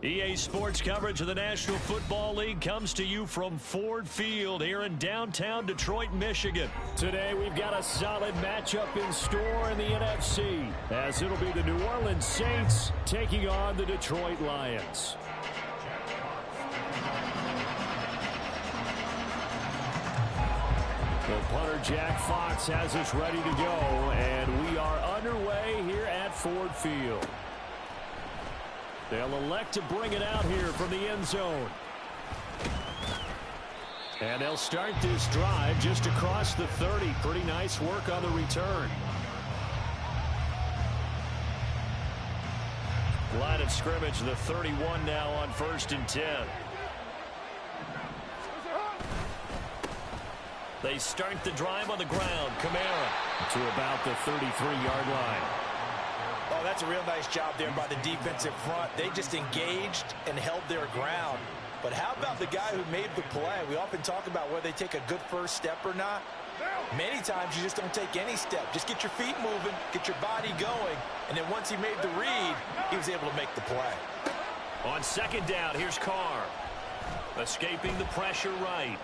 EA Sports coverage of the National Football League comes to you from Ford Field here in downtown Detroit, Michigan. Today we've got a solid matchup in store in the NFC, as it'll be the New Orleans Saints taking on the Detroit Lions. The punter Jack Fox has us ready to go, and we are underway here at Ford Field. They'll elect to bring it out here from the end zone. And they'll start this drive just across the 30. Pretty nice work on the return. Line of scrimmage, the 31 now on 1st and 10. They start the drive on the ground. Kamara to about the 33-yard line. Oh, that's a real nice job there by the defensive front. They just engaged and held their ground. But how about the guy who made the play? We often talk about whether they take a good first step or not. Many times you just don't take any step. Just get your feet moving, get your body going, and then once he made the read, he was able to make the play. On 2nd down, here's Carr. Escaping the pressure right.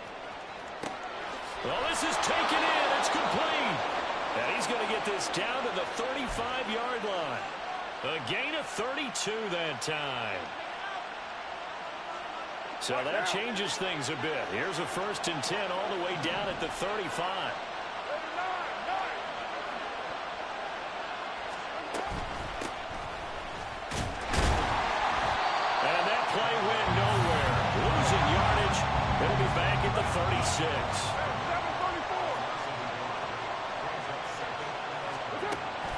Well, this is taken in. It's complete. And he's going to get this down to the 35-yard line. A gain of 32 that time. So that changes things a bit. Here's a 1st and 10 all the way down at the 35. And that play went nowhere. Losing yardage. It'll be back at the 36.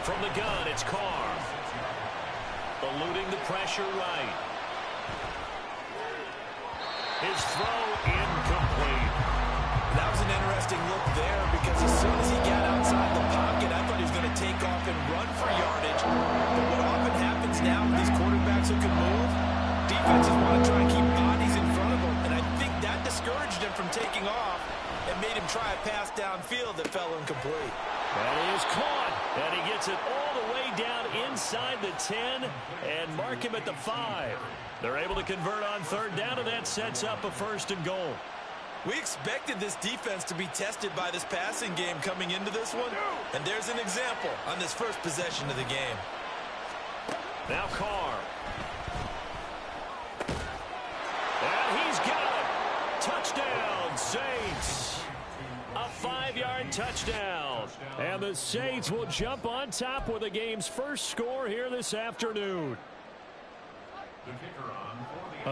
From the gun, it's Carr. Eluding the pressure right. His throw incomplete. That was an interesting look there because as soon as he got outside the pocket, I thought he was going to take off and run for yardage. But what often happens now with these quarterbacks who can move, defenses want to try and keep bodies in front of them. And I think that discouraged him from taking off and made him try a pass downfield that fell incomplete. And he is caught. And he gets it all the way down inside the 10 and mark him at the 5. They're able to convert on 3rd down, and that sets up a 1st and goal. We expected this defense to be tested by this passing game coming into this one. And there's an example on this first possession of the game. Now Carr. And he's got it. Touchdown, Saints. A 5-yard touchdown. And the Saints will jump on top with the game's first score here this afternoon.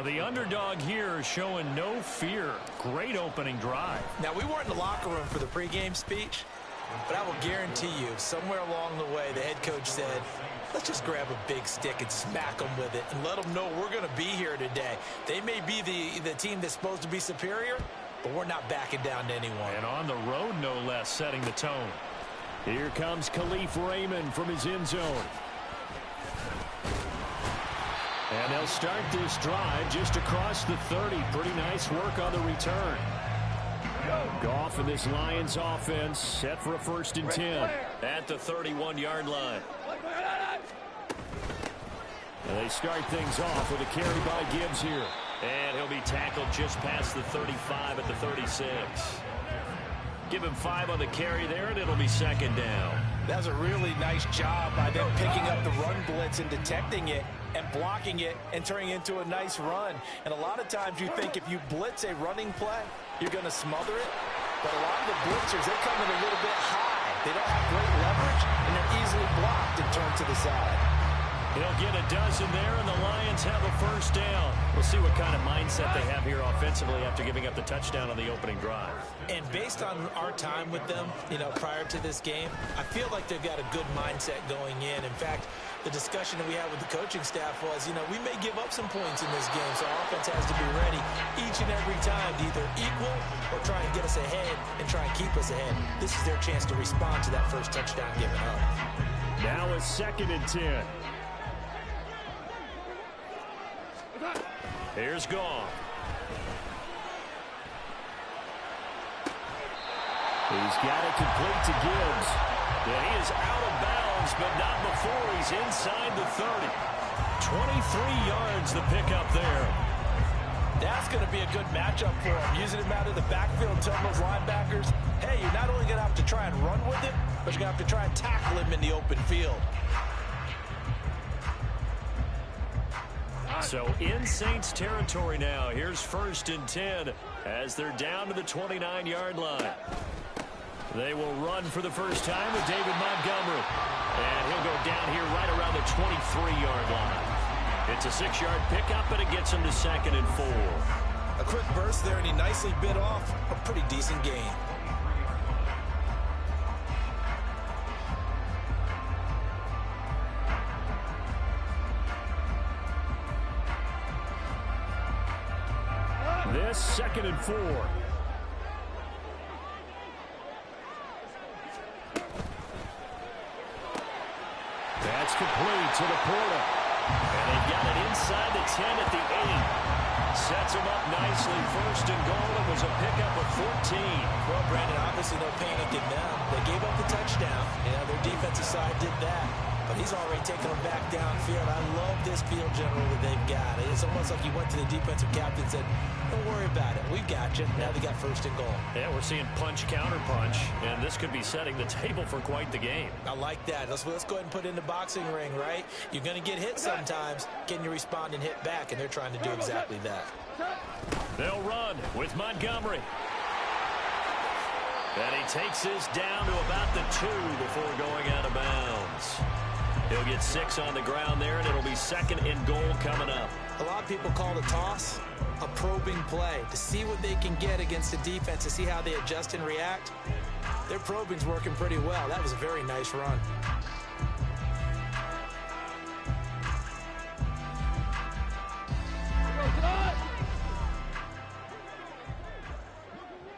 The underdog here is showing no fear. Great opening drive. Now, we weren't in the locker room for the pregame speech, but I will guarantee you, somewhere along the way, the head coach said, let's just grab a big stick and smack them with it and let them know we're going to be here today. They may be the team that's supposed to be superior, but we're not backing down to anyone. And on the road, no less, setting the tone. Here comes Khalif Raymond from his end zone. And they'll start this drive just across the 30. Pretty nice work on the return. Goff and this Lions offense set for a 1st and 10 at the 31-yard line. And they start things off with a carry by Gibbs here. And he'll be tackled just past the 35 at the 36. Give him 5 on the carry there, and it'll be 2nd down. That was a really nice job by them picking up the run blitz and detecting it and blocking it and turning it into a nice run. And a lot of times you think if you blitz a running play, you're going to smother it. But a lot of the blitzers, they come in a little bit high. They don't have great leverage, and they're easily blocked and turned to the side. He'll get a dozen there, and the Lions have a 1st down. We'll see what kind of mindset they have here offensively after giving up the touchdown on the opening drive. And based on our time with them, prior to this game, I feel like they've got a good mindset going in. In fact, the discussion that we had with the coaching staff was, we may give up some points in this game, so our offense has to be ready each and every time to either equal or try and get us ahead and try and keep us ahead. This is their chance to respond to that first touchdown given up. Now a 2nd and 10. Here's Goff. He's got it complete to Gibbs. And he is out of bounds, but not before he's inside the 30. 23 yards the pickup there. That's going to be a good matchup for him. Using him out of the backfield, telling those linebackers, hey, you're not only going to have to try and run with it, but you're going to have to try and tackle him in the open field. So in Saints territory now. Here's 1st and 10 as they're down to the 29-yard line. They will run for the first time with David Montgomery. And he'll go down here right around the 23-yard line. It's a 6-yard pickup, and it gets him to 2nd and 4. A quick burst there, and he nicely bit off a pretty decent gain. This 2nd and 4. That's complete to the Porter. And they've got it inside the 10 at the 8. Sets him up nicely. 1st and goal. It was a pickup of 14. Well, Brandon, obviously no panic in them. They gave up the touchdown. Yeah, their defensive side did that. But he's already taken them back downfield. I love this field general that they've got. It's almost like he went to the defensive captain and said, don't worry about it. We've got you. Now they got 1st and goal. Yeah, we're seeing punch, counter punch, and this could be setting the table for quite the game. I like that. Let's go ahead and put it in the boxing ring, right? You're going to get hit sometimes. Can you respond and hit back? And they're trying to do exactly that. They'll run with Montgomery. And he takes this down to about the 2 before going out of bounds. He'll get 6 on the ground there, and it'll be 2nd and goal coming up. A lot of people call the toss a probing play to see what they can get against the defense, to see how they adjust and react. Their probing's working pretty well. That was a very nice run.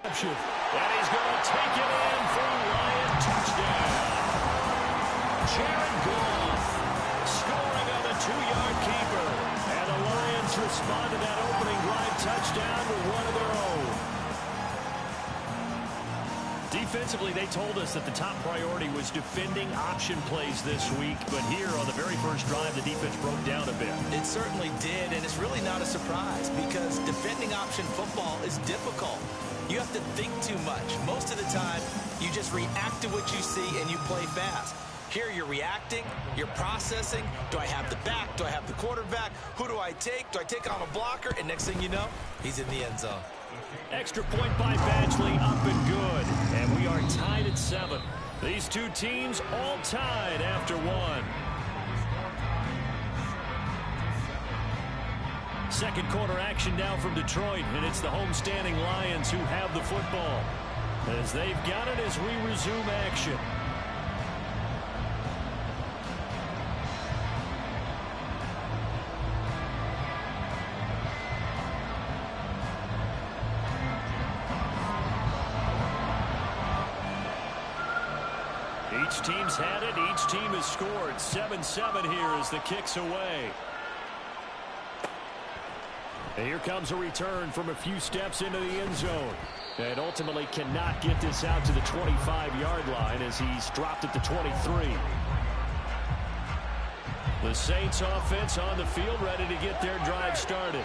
And he's going to take it in for a Lion touchdown. Jared Goff scoring on the 2-yard keeper. And the Lions respond to that opening drive touchdown with one of their own. Defensively, they told us that the top priority was defending option plays this week. But here on the very first drive, the defense broke down a bit. It certainly did, and it's really not a surprise because defending option football is difficult. You have to think too much. Most of the time, you just react to what you see and you play fast. Here you're reacting, you're processing. Do I have the back? Do I have the quarterback? Who do I take? Do I take on a blocker? And next thing you know, he's in the end zone. Extra point by Badgley, up and good. And we are tied at 7. These two teams all tied after 1. Second quarter action now from Detroit, and it's the homestanding Lions who have the football as they've got it as we resume action. Each team's had it. Each team has scored. 7-7 here as the kick's away. And here comes a return from a few steps into the end zone. And ultimately cannot get this out to the 25-yard line as he's dropped at the 23. The Saints offense on the field ready to get their drive started.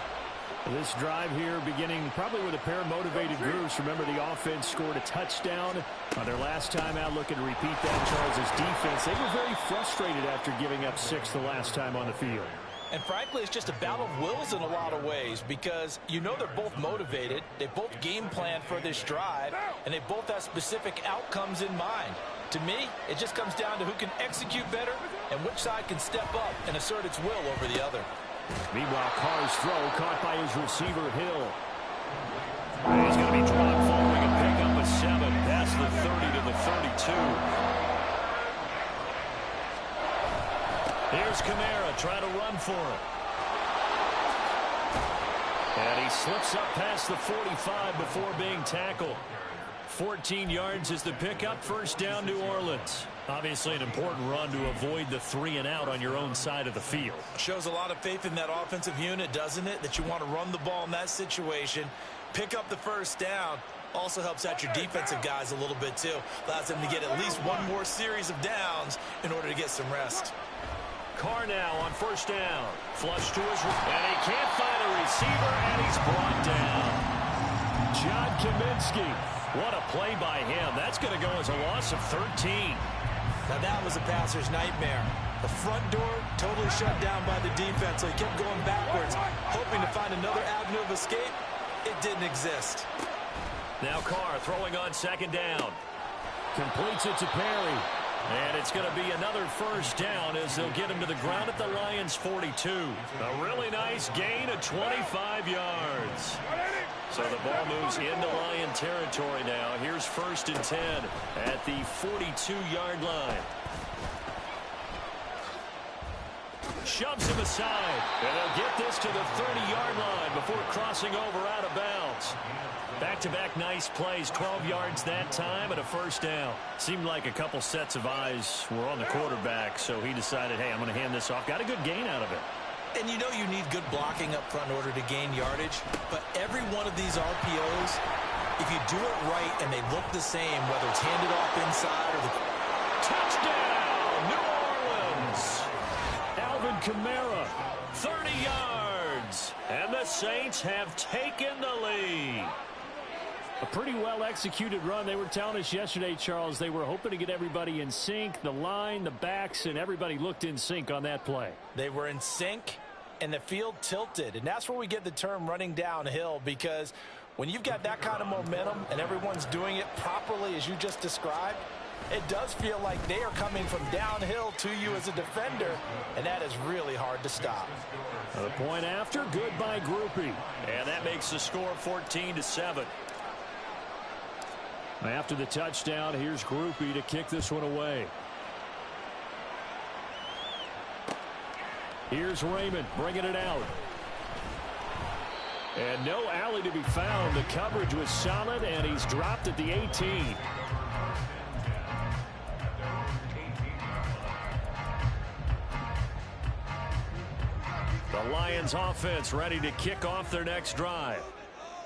This drive here beginning probably with a pair of motivated groups. Remember, the offense scored a touchdown on their last time out. Looking to repeat that. Charles' defense, they were very frustrated after giving up 6 the last time on the field. And frankly, it's just a battle of wills in a lot of ways because you know they're both motivated. They both game plan for this drive, and they both have specific outcomes in mind. To me, it just comes down to who can execute better and which side can step up and assert its will over the other. Meanwhile, Carr's throw caught by his receiver, Hill. And he's going to be dropped following a pickup of 7 past the 30 to the 32. Here's Kamara trying to run for it. And he slips up past the 45 before being tackled. 14 yards is the pickup. First down, New Orleans. Obviously an important run to avoid the 3 and out on your own side of the field. Shows a lot of faith in that offensive unit, doesn't it? That you want to run the ball in that situation. Pick up the first down. Also helps out your defensive guys a little bit too. Allows them to get at least one more series of downs in order to get some rest. Carr now on first down. Flush to his right. And he can't find a receiver, and he's brought down. John Kaminsky. What a play by him. That's going to go as a loss of 13. Now that was a passer's nightmare. The front door totally shut down by the defense, so he kept going backwards, hoping to find another avenue of escape. It didn't exist. Now Carr throwing on second down. Completes it to Perry. And it's going to be another first down as they'll get him to the ground at the Lions' 42. A really nice gain of 25 yards. So the ball moves into Lion territory now. Here's 1st and 10 at the 42-yard line. Shoves him aside. And they'll get this to the 30-yard line before crossing over out of bounds. Back-to-back nice plays, 12 yards that time and a first down. Seemed like a couple sets of eyes were on the quarterback, so he decided, hey, I'm going to hand this off. Got a good gain out of it. And you know you need good blocking up front in order to gain yardage, but every one of these RPOs, if you do it right and they look the same, whether it's handed off inside or the... Touchdown, New Orleans! Alvin Kamara, 30 yards, and the Saints have taken the lead. A pretty well-executed run. They were telling us yesterday, Charles, they were hoping to get everybody in sync, the line, the backs, and everybody looked in sync on that play. They were in sync, and the field tilted, and that's where we get the term running downhill, because when you've got that kind of momentum and everyone's doing it properly as you just described, it does feel like they are coming from downhill to you as a defender, and that is really hard to stop. The point after, good by Groupie. And that makes the score 14-7. After the touchdown, here's Groupie to kick this one away. Here's Raymond bringing it out. And no alley to be found. The coverage was solid, and he's dropped at the 18. The Lions offense ready to kick off their next drive.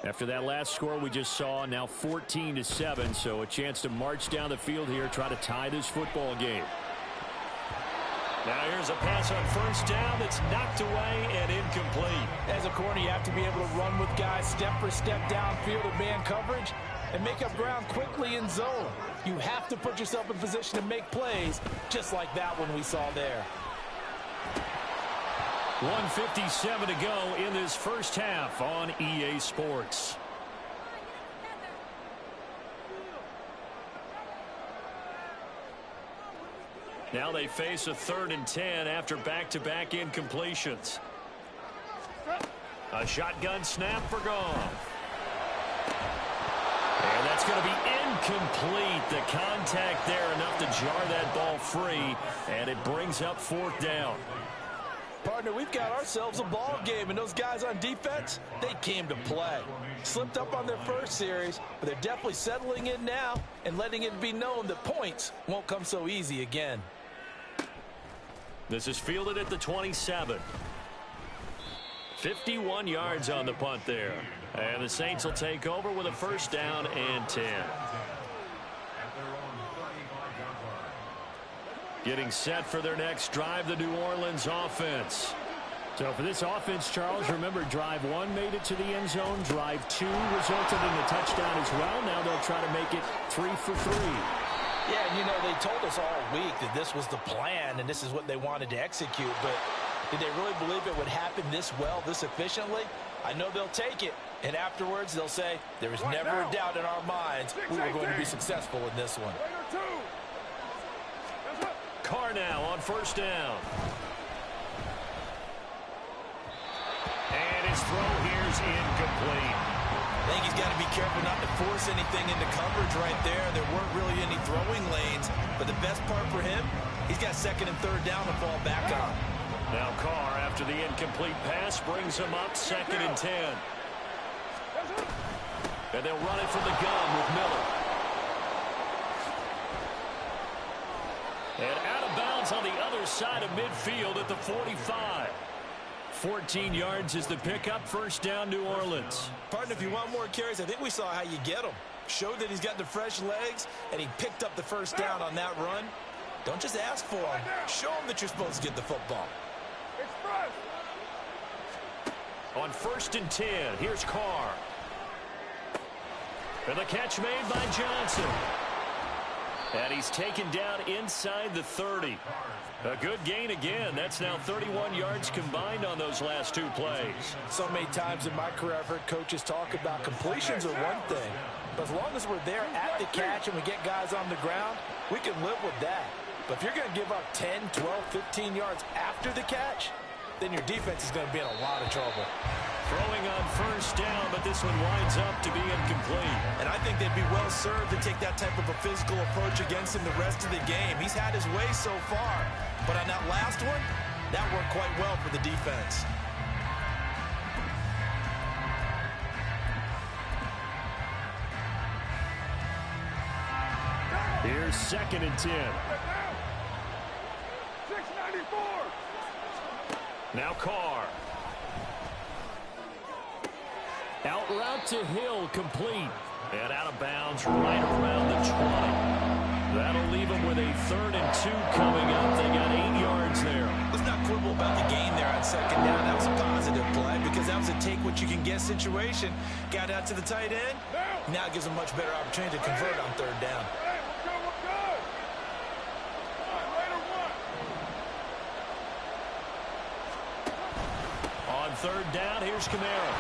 After that last score we just saw, now 14-7, so a chance to march down the field here, try to tie this football game. Now here's a pass on first down that's knocked away and incomplete. As a corner, you have to be able to run with guys step for step downfield in man coverage and make up ground quickly in zone. You have to put yourself in position to make plays, just like that one we saw there. 1:57 to go in this first half on EA Sports. Now they face a 3rd and 10 after back-to-back incompletions. A shotgun snap for Goff. And that's going to be incomplete. The contact there enough to jar that ball free, and it brings up 4th down. Partner, we've got ourselves a ball game, and those guys on defense, they came to play. Slipped up on their first series, but they're definitely settling in now and letting it be known that points won't come so easy again. This is fielded at the 27. 51 yards on the punt there. And the Saints will take over with a first down and 10. Getting set for their next drive, the New Orleans offense. So for this offense, Charles, remember drive 1 made it to the end zone. Drive 2 resulted in a touchdown as well. Now they'll try to make it 3 for 3. Yeah, and you know, they told us all week that this was the plan and this is what they wanted to execute. But did they really believe it would happen this well, this efficiently? I know they'll take it. And afterwards, they'll say, there was never a doubt in our minds we were going to be successful in this one. Carr now on first down. And his throw here's incomplete. I think he's got to be careful not to force anything into coverage right there. There weren't really any throwing lanes. But the best part for him, he's got 2nd and 3rd down to fall back on. Now Carr, after the incomplete pass, brings him up 2nd and 10. And they'll run it from the gun with Miller. And out of bounds on the other side of midfield at the 45. 14 yards is the pickup. First down, New Orleans. Partner, if you want more carries, I think we saw how you get them. Showed that he's got the fresh legs, and he picked up the first down on that run. Don't just ask for them. Show them that you're supposed to get the football. On 1st and 10, here's Carr. And the catch made by Johnson. And he's taken down inside the 30. A good gain again. That's now 31 yards combined on those last 2 plays. So many times in my career I've heard coaches talk about completions are one thing. But as long as we're there at the catch and we get guys on the ground, we can live with that. But if you're going to give up 10, 12, 15 yards after the catch, then your defense is going to be in a lot of trouble. Throwing on 1st down, but this one winds up to be incomplete. And I think they'd be well served to take that type of a physical approach against him the rest of the game. He's had his way so far, but on that last one, that worked quite well for the defense. Here's 2nd and 10. 694. Now Carr. Out route to Hill, complete. And out of bounds right around the 20. That'll leave them with a 3rd and 2 coming up. They got 8 yards there. Let's not quibble about the gain there on 2nd down. That was a positive play because that was a take-what-you-can-get situation. Got out to the tight end. Now it gives them a much better opportunity to convert on 3rd down. On 3rd down, here's Kamara.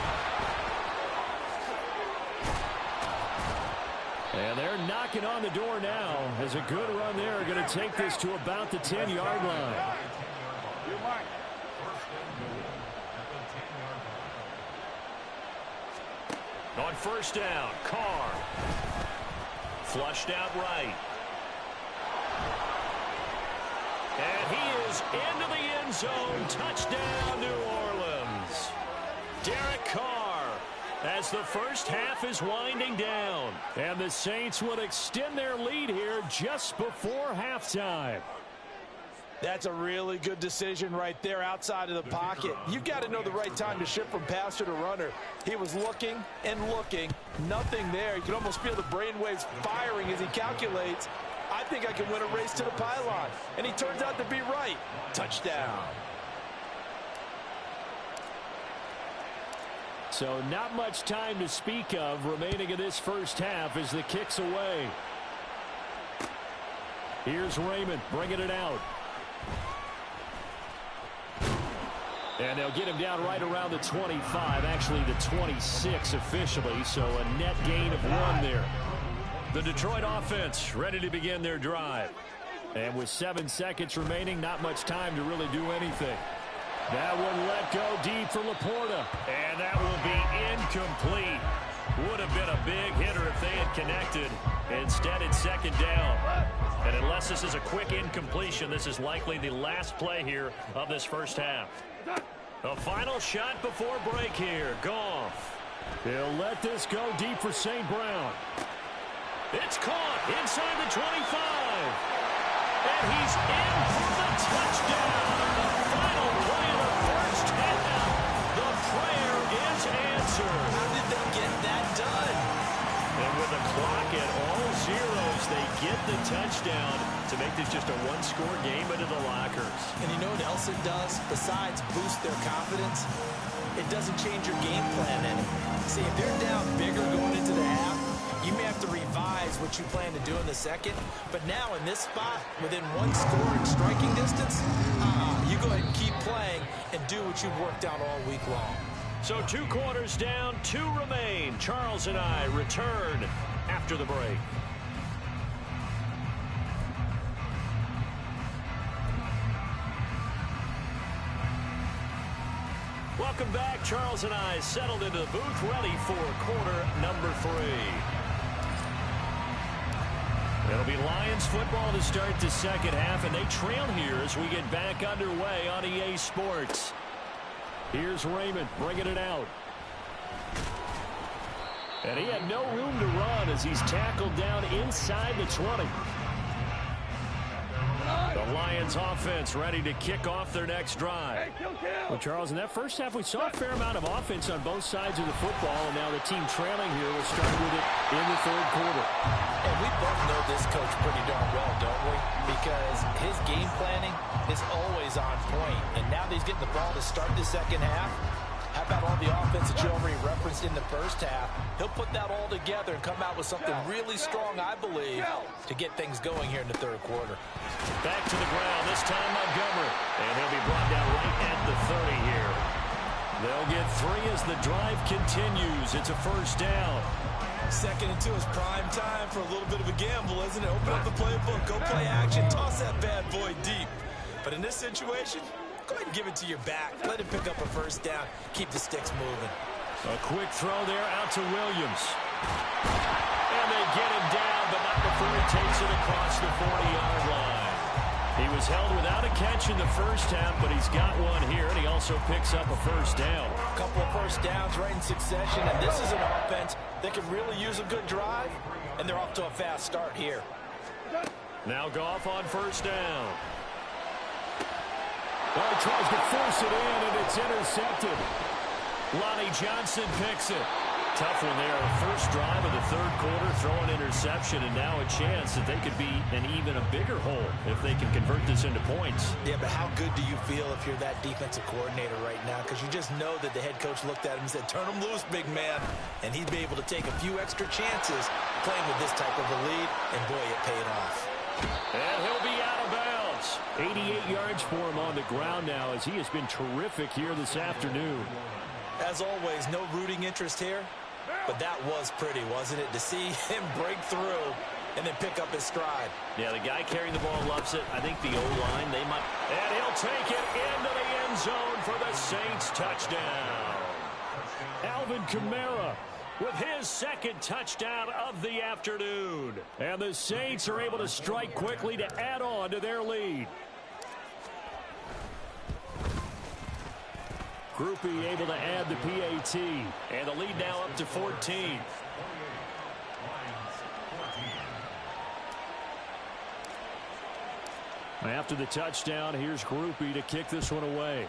And they're knocking on the door now as a good run there. Going to take this to about the 10-yard line. On 1st down, Carr. Flushed out right. And he is into the end zone. Touchdown, New Orleans. Derek Carr, as the first half is winding down. And the Saints will extend their lead here just before halftime. That's a really good decision right there outside of the pocket. You've got to know the right time to shift from passer to runner. He was looking and looking. Nothing there. You can almost feel the brainwaves firing as he calculates. I think I can win a race to the pylon. And he turns out to be right. Touchdown. So not much time to speak of remaining in this first half as the kick's away. Here's Raymond bringing it out. And they'll get him down right around the 25, actually the 26 officially, so a net gain of 1 there. The Detroit offense ready to begin their drive. And with 7 seconds remaining, not much time to really do anything. That one let go deep for Laporta. And that will be incomplete. Would have been a big hitter if they had connected. Instead, it's 2nd down. And unless this is a quick incompletion, this is likely the last play here of this first half. The final shot before break here. Goff. He'll let this go deep for St. Brown. It's caught inside the 25. And he's in for the touchdown. The final play of the first half. The prayer is answered. How did they get that done? And with the clock at all zeros, they get the touchdown to make this just a 1-score game into the lockers. And you know what else it does? Besides boost their confidence, it doesn't change your game plan any. See, if they're down bigger going into the half, you may have to revise what you plan to do in the second. But now in this spot, within 1 score and striking distance, you go ahead and keep playing and do what you've worked out all week long. So 2 quarters down, 2 remain. Charles and I return after the break. Welcome back. Charles and I settled into the booth, ready for quarter number 3. It'll be Lions football to start the second half, and they trail here as we get back underway on EA Sports. Here's Raymond bringing it out. And he had no room to run as he's tackled down inside the 20. The The Lions offense ready to kick off their next drive. Well, Charles, in that first half, we saw a fair amount of offense on both sides of the football, and now the team trailing here will start with it in the third quarter. And we both know this coach pretty darn well, don't we? Because his game planning is always on point, and now that he's getting the ball to start the second half, how about all the offense that you already referenced in the first half? He'll put that all together and come out with something really strong, I believe, to get things going here in the third quarter. Back to the ground, this time Montgomery. And he'll be brought down right at the 30 here. They'll get 3 as the drive continues. It's a first down. 2nd and 2 is prime time for a little bit of a gamble, isn't it? Open up the playbook, go play action, toss that bad boy deep. But in this situation, go ahead and give it to your back. Let him pick up a first down. Keep the sticks moving. A quick throw there out to Williams. And they get him down, but not before he takes it across the 40-yard line. He was held without a catch in the first half, but he's got one here, and he also picks up a first down. A couple of first downs right in succession, and this is an offense that can really use a good drive, and they're off to a fast start here. Now Goff on first down. Well, he tries to force it in, and it's intercepted. Lonnie Johnson picks it. Tough one there. First drive of the third quarter, throw an interception, and now a chance that they could be in even a bigger hole if they can convert this into points. Yeah, but how good do you feel if you're that defensive coordinator right now? Because you just know that the head coach looked at him and said, turn him loose, big man. And he'd be able to take a few extra chances playing with this type of a lead, and boy, it paid off. And he'll be out of bounds. 88 yards for him on the ground now, as he has been terrific here this afternoon. As always, no rooting interest here, but that was pretty, wasn't it? To see him break through and then pick up his stride. Yeah, the guy carrying the ball loves it. I think the O-line, they might. And he'll take it into the end zone for the Saints touchdown. Alvin Kamara with his second touchdown of the afternoon. And the Saints are able to strike quickly to add on to their lead. Groupie able to add the PAT. And the lead now up to 14. After the touchdown, here's Groupie to kick this one away.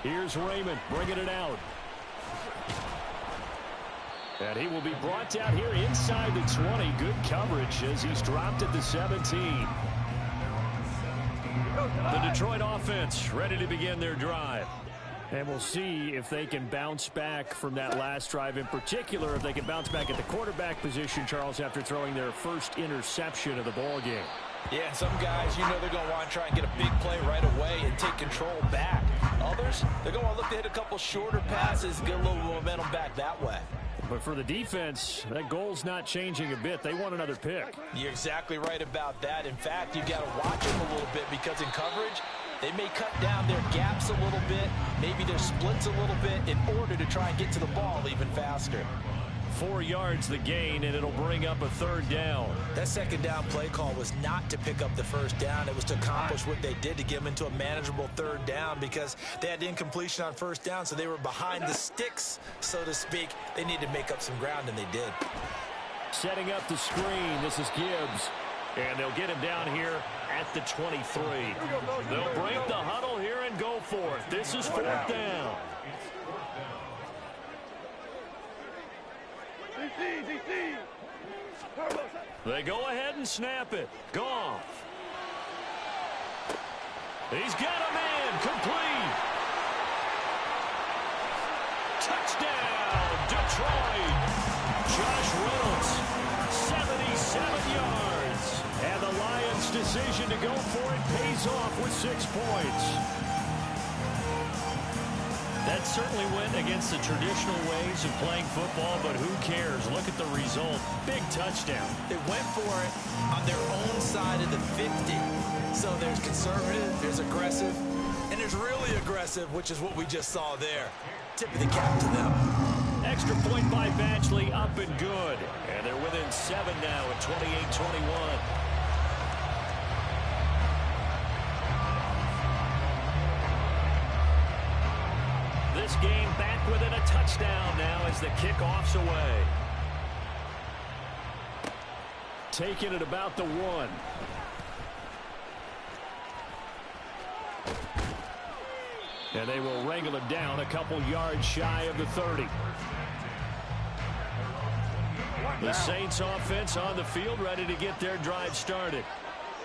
Here's Raymond bringing it out. And he will be brought down here inside the 20. Good coverage as he's dropped at the 17. The Detroit offense ready to begin their drive. And we'll see if they can bounce back from that last drive. In particular, if they can bounce back at the quarterback position, Charles, after throwing their first interception of the ball game. Yeah, some guys, you know they're going to want to try and get a big play right away and take control back. Others, they're going to look to hit a couple shorter passes, get a little momentum back that way. But for the defense, that goal's not changing a bit. They want another pick. You're exactly right about that. In fact, you've got to watch them a little bit because in coverage, they may cut down their gaps a little bit, maybe their splits a little bit in order to try and get to the ball even faster. 4 yards the gain, and it'll bring up a third down. That second down play call was not to pick up the first down. It was to accomplish what they did to get them into a manageable third down because they had incompletion on first down, so they were behind the sticks, so to speak. They needed to make up some ground, and they did. Setting up the screen, this is Gibbs. And they'll get him down here at the 23. They'll break the huddle here and go for it. This is fourth down. They go ahead and snap it. Goff. He's got a man complete. Touchdown, Detroit. Josh Reynolds, 77 yards. And the Lions' decision to go for it pays off with 6 points. That certainly went against the traditional ways of playing football, but who cares? Look at the result. Big touchdown. They went for it on their own side of the 50. So there's conservative, there's aggressive, and there's really aggressive, which is what we just saw there. Tip of the cap to them. Extra point by Badgley, up and good. And they're within 7 now at 28-21. This game back within a touchdown now as the kickoff's away. taken at about the 1. And they will wrangle it down a couple yards shy of the 30. The Saints offense on the field, ready to get their drive started.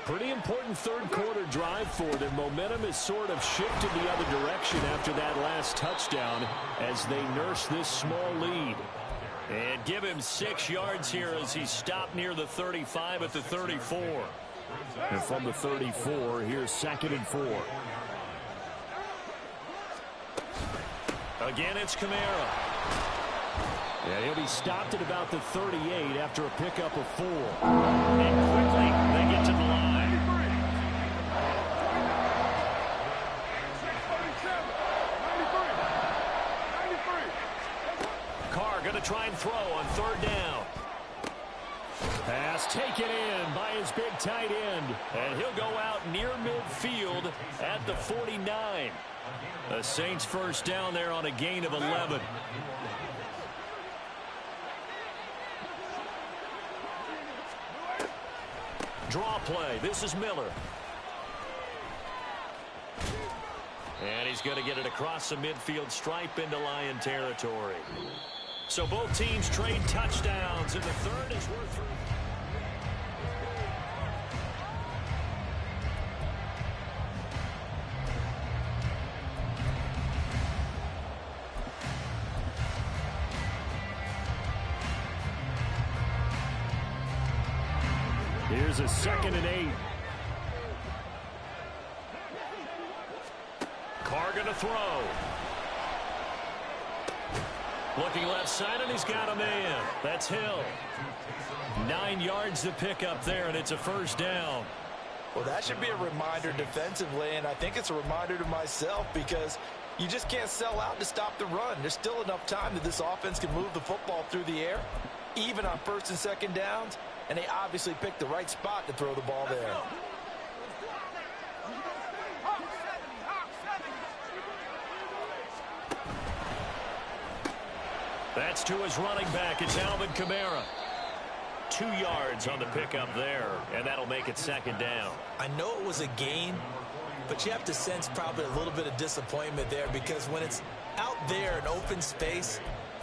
Pretty important third quarter drive for them. Momentum has sort of shifted the other direction after that last touchdown as they nurse this small lead. And give him 6 yards here as he stopped near the 35 at the 34. And from the 34, here's 2nd and 4. Again, it's Kamara. Yeah, he'll be stopped at about the 38 after a pickup of 4. And quickly, they get to the line. Carr going to try and throw on 3rd down. Pass taken in by his big tight end. And he'll go out near midfield at the 49. The Saints first down there on a gain of 11. Draw play. This is Miller. And he's going to get it across the midfield stripe into Lion territory. So both teams trade touchdowns, and the third is worth 3. Here's a 2nd and 8. Carr going to throw. Looking left side, and he's got a man. That's Hill. 9 yards to pick up there, and it's a first down. Well, that should be a reminder defensively, and I think it's a reminder to myself because you just can't sell out to stop the run. There's still enough time that this offense can move the football through the air, even on 1st and 2nd downs, and they obviously picked the right spot to throw the ball there. That's to his running back. It's Alvin Kamara. 2 yards on the pickup there, and that'll make it 2nd down. I know it was a gain, but you have to sense probably a little bit of disappointment there because when it's out there in open space,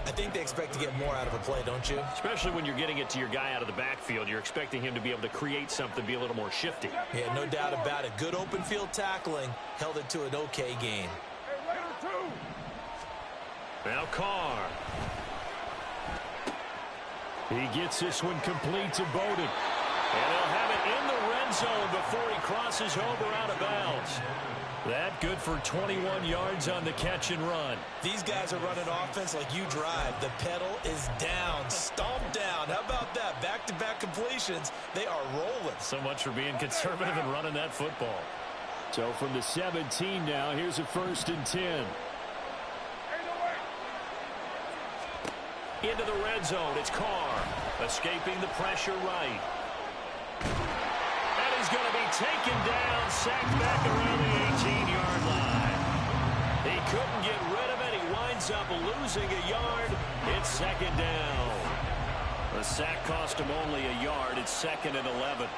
I think they expect to get more out of a play, don't you? Especially when you're getting it to your guy out of the backfield. You're expecting him to be able to create something, be a little more shifty. Yeah, no doubt about it. Good open field tackling held it to an okay gain. Now Carr. He gets this one complete to Bowden. And they'll have it in the red zone before he crosses over out of bounds. That good for 21 yards on the catch and run. These guys are running offense like you drive. The pedal is down, stomped down. How about that? Back-to-back completions. They are rolling. So much for being conservative and running that football. So from the 17 now, here's a 1st and 10. Into the red zone, it's Carr. Escaping the pressure right. And he's going to be taken down, sacked back around the 18-yard line. He couldn't get rid of it. He winds up losing a yard. It's 2nd down. The sack cost him only a yard. It's 2nd and 11.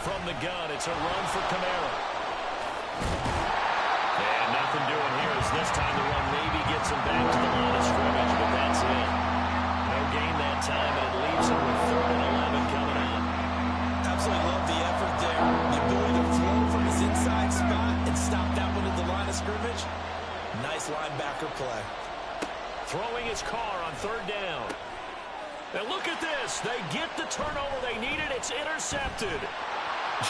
From the gun, it's a run for Kamara. And nothing doing here as this time the run maybe gets him back to the line of scrimmage, but that's it. No gain that time, and it leaves him with 3rd and 11 coming up. Absolutely love the effort there. The ability to flow from his inside spot and stop that one at the line of scrimmage. Nice linebacker play. Throwing his Carr on 3rd down. And look at this. They get the turnover they needed. It's intercepted.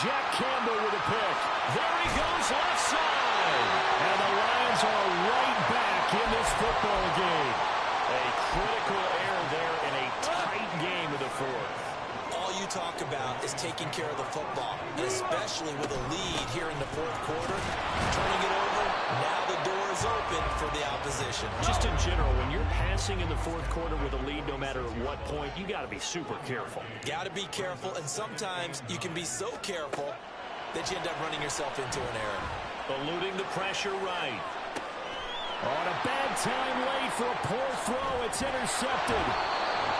Jack Campbell with a pick. There he goes left side. And the Lions are right back in this football game. A critical error there in a tight game of the 4th. All you talk about is taking care of the football, and especially with a lead here in the 4th quarter. Turning it over, now the door is open for the opposition. Just in general, when you're passing in the 4th quarter with a lead, no matter at what point, you got to be super careful. Got to be careful, and sometimes you can be so careful that you end up running yourself into an error. Eluding the pressure right. On a bad time late for a poor throw. It's intercepted.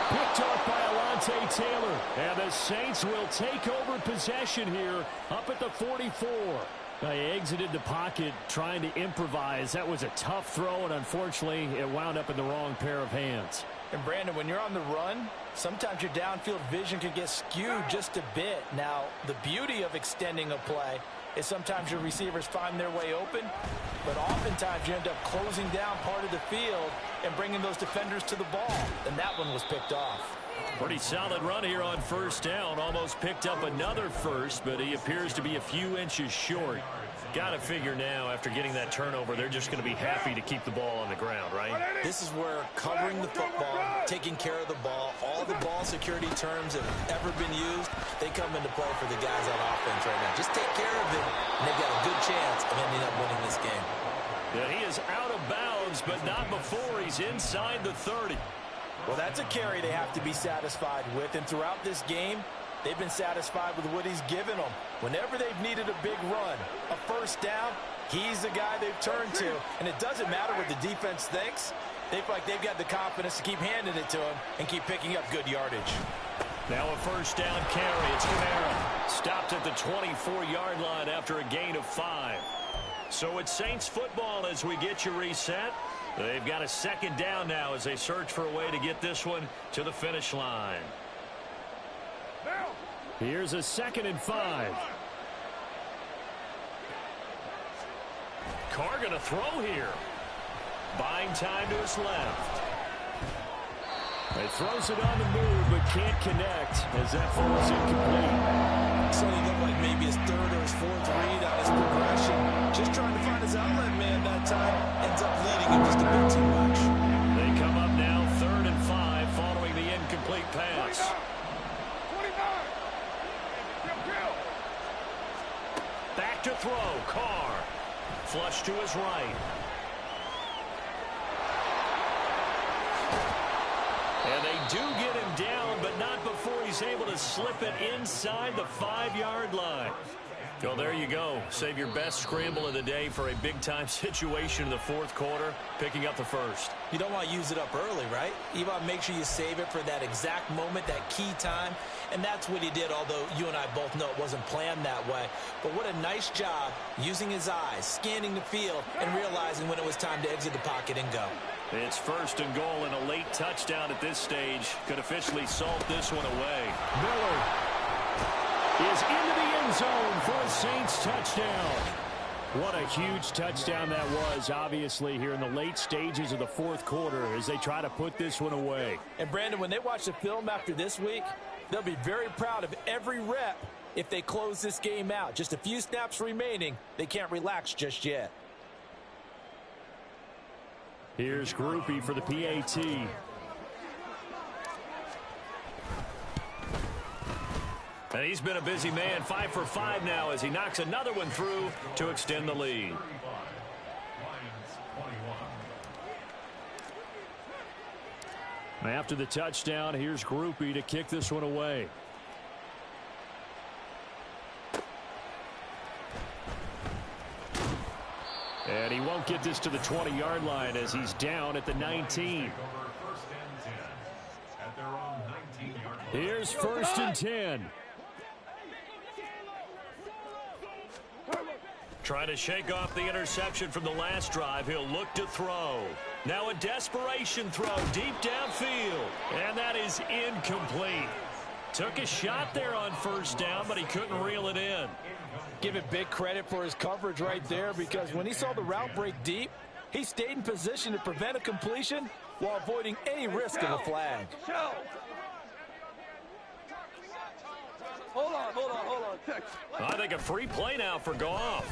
Picked off by Alontae Taylor. And the Saints will take over possession here up at the 44. They exited the pocket trying to improvise. That was a tough throw, and unfortunately, it wound up in the wrong pair of hands. And, Brandon, when you're on the run, sometimes your downfield vision can get skewed just a bit. Now, the beauty of extending a play is sometimes your receivers find their way open, but oftentimes you end up closing down part of the field and bringing those defenders to the ball. And that one was picked off. Pretty solid run here on first down. Almost picked up another first, but he appears to be a few inches short. Got to figure now, after getting that turnover, they're just going to be happy to keep the ball on the ground, right? This is where covering the football, taking care of the ball, all the ball security terms that have ever been used, they come into play for the guys on offense right now. Just take care of it, and they've got a good chance of ending up winning this game. Yeah, he is out of bounds, but not before he's inside the 30. Well, that's a carry they have to be satisfied with, and throughout this game, they've been satisfied with what he's given them. Whenever they've needed a big run, a first down, he's the guy they've turned to. And it doesn't matter what the defense thinks. They feel like they've got the confidence to keep handing it to him and keep picking up good yardage. Now a first down carry. It's Kamara. Stopped at the 24-yard line after a gain of 5. So it's Saints football as we get you reset. They've got a second down now as they search for a way to get this one to the finish line. Here's a 2nd and 5. Carr going to throw here. Buying time to his left. He throws it on the move but can't connect as that falls incomplete. So he looked like maybe his 3rd or his 4th read on his progression. Just trying to find his outlet man that time. Ends up leading him just a bit too much. They come up now 3rd and 5 following the incomplete pass. Back to throw. Carr. Flush to his right. And they do get him down, but not before he's able to slip it inside the 5-yard line. Well, there you go. Save your best scramble of the day for a big-time situation in the 4th quarter, picking up the first. You don't want to use it up early, right? You want to make sure you save it for that exact moment, that key time. And that's what he did, although you and I both know it wasn't planned that way. But what a nice job using his eyes, scanning the field, and realizing when it was time to exit the pocket and go. It's 1st and goal and a late touchdown at this stage. Could officially salt this one away. Miller is into the end zone for a Saints touchdown. What a huge touchdown that was, obviously, here in the late stages of the 4th quarter as they try to put this one away. And, Brandon, when they watch the film after this week, they'll be very proud of every rep if they close this game out. Just a few snaps remaining. They can't relax just yet. Here's Groupie for the PAT. And he's been a busy man, 5 for 5 now as he knocks another one through to extend the lead. After the touchdown, here's Groupie to kick this one away. And he won't get this to the 20-yard line as he's down at the 19. Here's 1st and 10. Trying to shake off the interception from the last drive. He'll look to throw. Now a desperation throw deep downfield. And that is incomplete. Took a shot there on 1st down, but he couldn't reel it in. Give it big credit for his coverage right there, because when he saw the route break deep, he stayed in position to prevent a completion while avoiding any risk of a flag. Hold on. I think a free play now for Goff.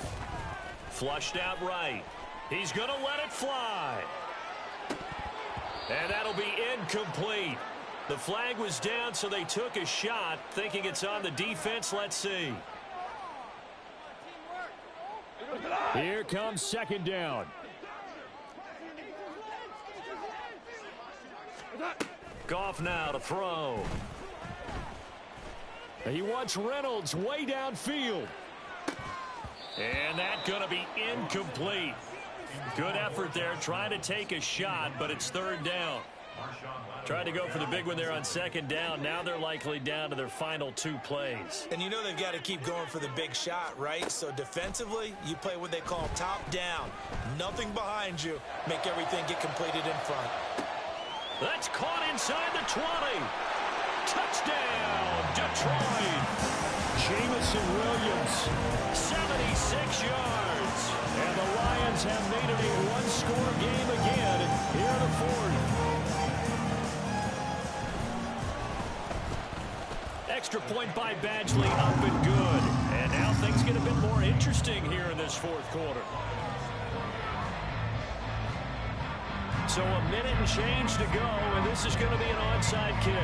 Flushed out right. He's going to let it fly. And that'll be incomplete. The flag was down, so they took a shot, thinking it's on the defense. Let's see. Here comes 2nd down. Goff now to throw. He wants Reynolds way downfield. And that's going to be incomplete. Good effort there, trying to take a shot, but it's third down. Tried to go for the big one there on second down. Now they're likely down to their final 2 plays. And you know they've got to keep going for the big shot, right? So defensively, you play what they call top down. Nothing behind you. Make everything get completed in front. That's caught inside the 20. Touchdown, Detroit. Jamison Williams. 76 yards. And the Lions have made it a one-score game again here in the fourth. Extra point by Badgley, up and good. And now things get a bit more interesting here in this fourth quarter. So a minute and change to go, and this is going to be an onside kick.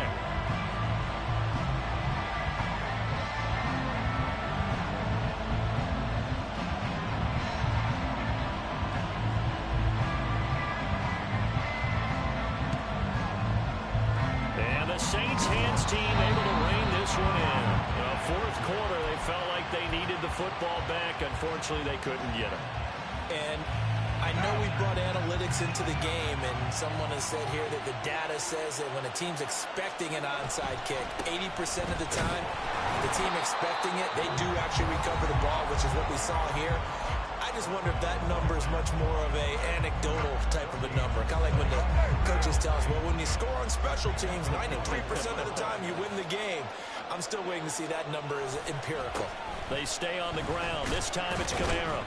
And the Saints hands team able to rein this one in. Fourth quarter, they felt like they needed the football back. Unfortunately, they couldn't get it. And I know we brought analytics into the game, and someone has said here that the data says that when a team's expecting an onside kick, 80% of the time, the team expecting it, they do actually recover the ball, which is what we saw here. I just wonder if that number is much more of a anecdotal type of a number. Kind of like when the coaches tell us, well, when you score on special teams, 93% of the time you win the game. I'm still waiting to see that number is empirical. They stay on the ground. This time it's Kamara.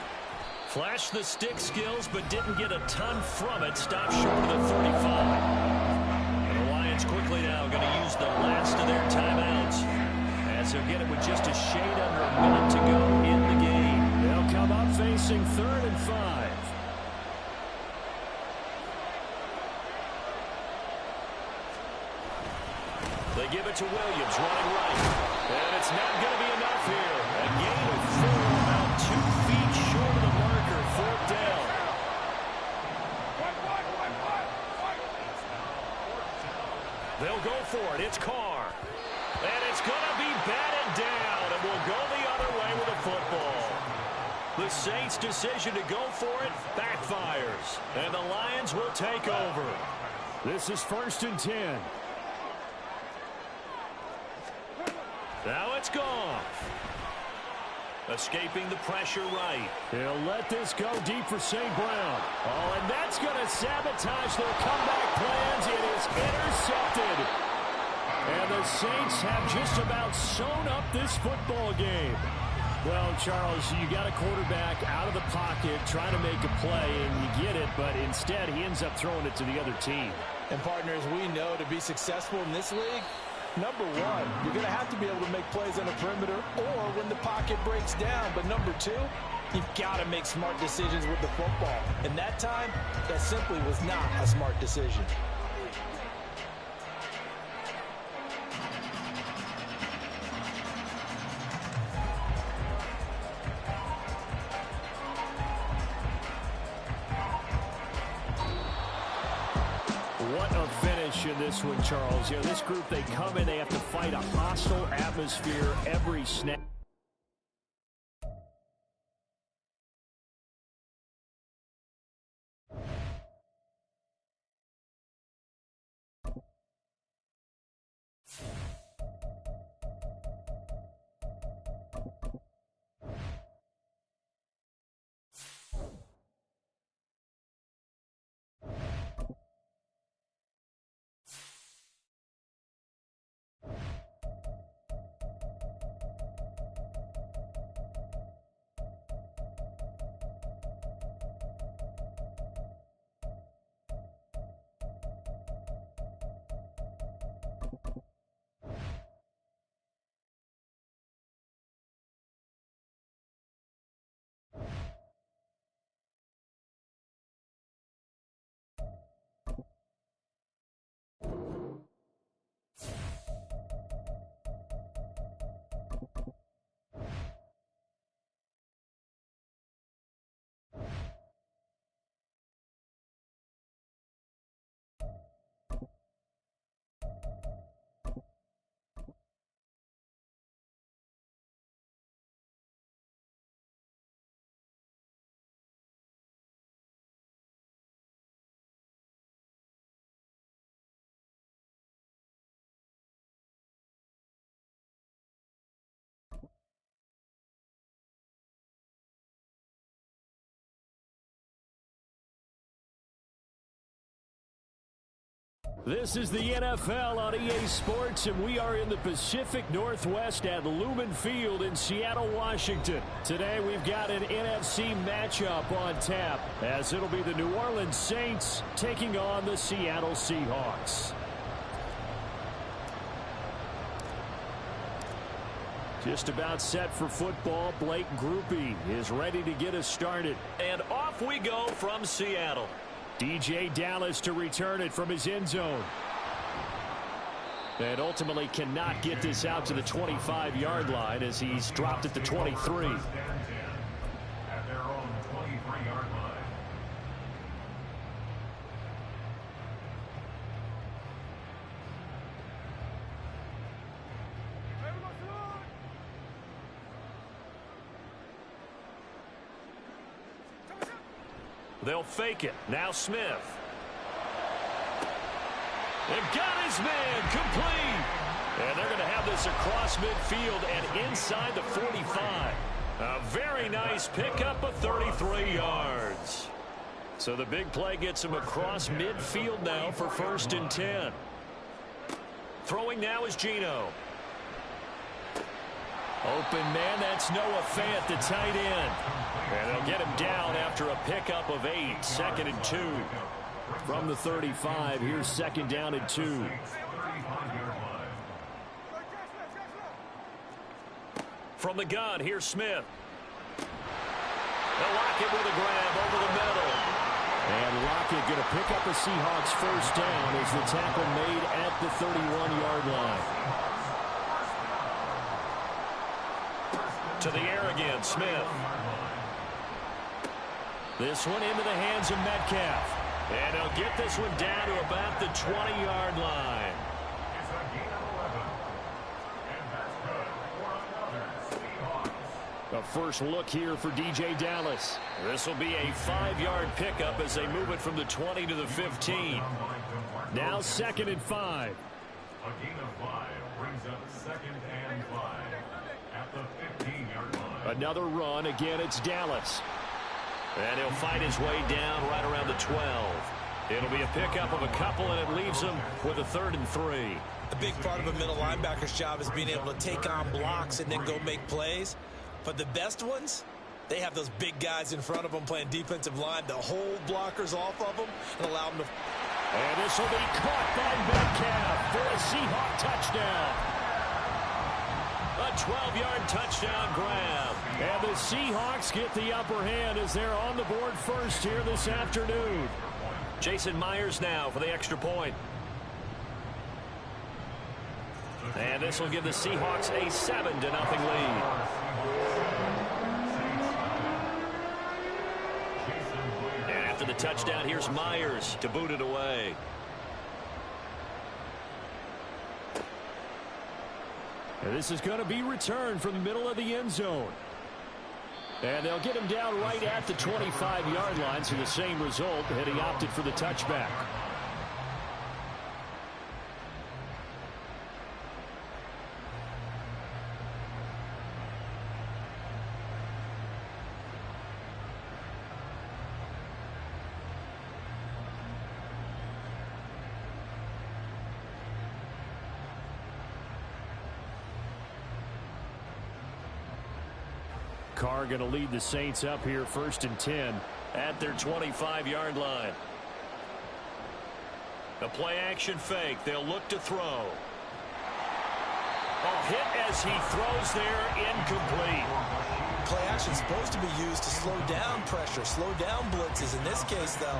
Flashed the stick skills, but didn't get a ton from it. Stopped short of the 35. And the Lions quickly now going to use the last of their timeouts, as they'll get it with just a shade under a minute to go in the game. They'll come up facing 3rd and 5. They give it to Williams, running right. And it's not going to be enough here. A gain of 4, about 2 feet short of the marker, 4th down. They'll go for it. It's Carr. And it's going to be batted down, and will go the other way with the football. The Saints' decision to go for it backfires, and the Lions will take over. This is 1st and 10. Now it's Goff. Escaping the pressure right. He'll let this go deep for St. Brown. Oh, and that's going to sabotage their comeback plans. It is intercepted. And the Saints have just about sewn up this football game. Well, Charles, you got a quarterback out of the pocket trying to make a play, and you get it, but instead he ends up throwing it to the other team. And partners, we know to be successful in this league, number one, you're going to have to be able to make plays on the perimeter or when the pocket breaks down. But number two, you've got to make smart decisions with the football. And that time, that simply was not a smart decision. What a finish in this one, Charles. You know, this group, they come in, they have to fight a hostile atmosphere every snap. This is the NFL on EA Sports, and we are in the Pacific Northwest at Lumen Field in Seattle, Washington. Today we've got an NFC matchup on tap, as it'll be the New Orleans Saints taking on the Seattle Seahawks. Just about set for football. Blake Groupie is ready to get us started. And off we go from Seattle. DJ Dallas to return it from his end zone. And ultimately cannot get this out to the 25-yard line as he's dropped at the 23. At their own 23-yard line. They'll fake it. Now Smith. They've got his man complete. And they're going to have this across midfield and inside the 45. A very nice pickup of 33 yards. So the big play gets him across midfield now for 1st and 10. Throwing now is Geno. Open man, that's Noah Fant, the tight end. And they'll get him down after a pickup of 8, 2nd and 2. From the 35, here's 2nd down and 2. From the gun, here's Smith. They'll lock it with a grab over the middle. And Lockett going to pick up the Seahawks 1st down as the tackle made at the 31-yard line. To the air again, Smith. This one into the hands of Metcalf. And he'll get this one down to about the 20-yard line. It's a gain of 11. And that's good for another Seahawks. A first look here for DJ Dallas. This will be a 5-yard pickup as they move it from the 20 to the 15. Now 2nd and 5. A gain of 5 brings up 2nd and 5 at the 15-yard line. Another run. Again, it's Dallas. And he'll fight his way down right around the 12. It'll be a pickup of a couple, and it leaves him with a 3rd and 3. A big part of a middle linebacker's job is being able to take on blocks and then go make plays. But the best ones, they have those big guys in front of them playing defensive line to hold blockers off of them and allow them to... And this will be caught by Metcalf for a Seahawk touchdown. A 12-yard touchdown grab. And the Seahawks get the upper hand as they're on the board first here this afternoon. Jason Myers now for the extra point. And this will give the Seahawks a 7-0 lead. And after the touchdown, here's Myers to boot it away. And this is going to be returned from the middle of the end zone. And they'll get him down right at the 25-yard line, so the same result, and he opted for the touchback. Carr going to lead the Saints up here 1st and 10 at their 25-yard line. The play action fake. They'll look to throw. Oh, hit as he throws there, incomplete. Play action is supposed to be used to slow down pressure, slow down blitzes. In this case, though,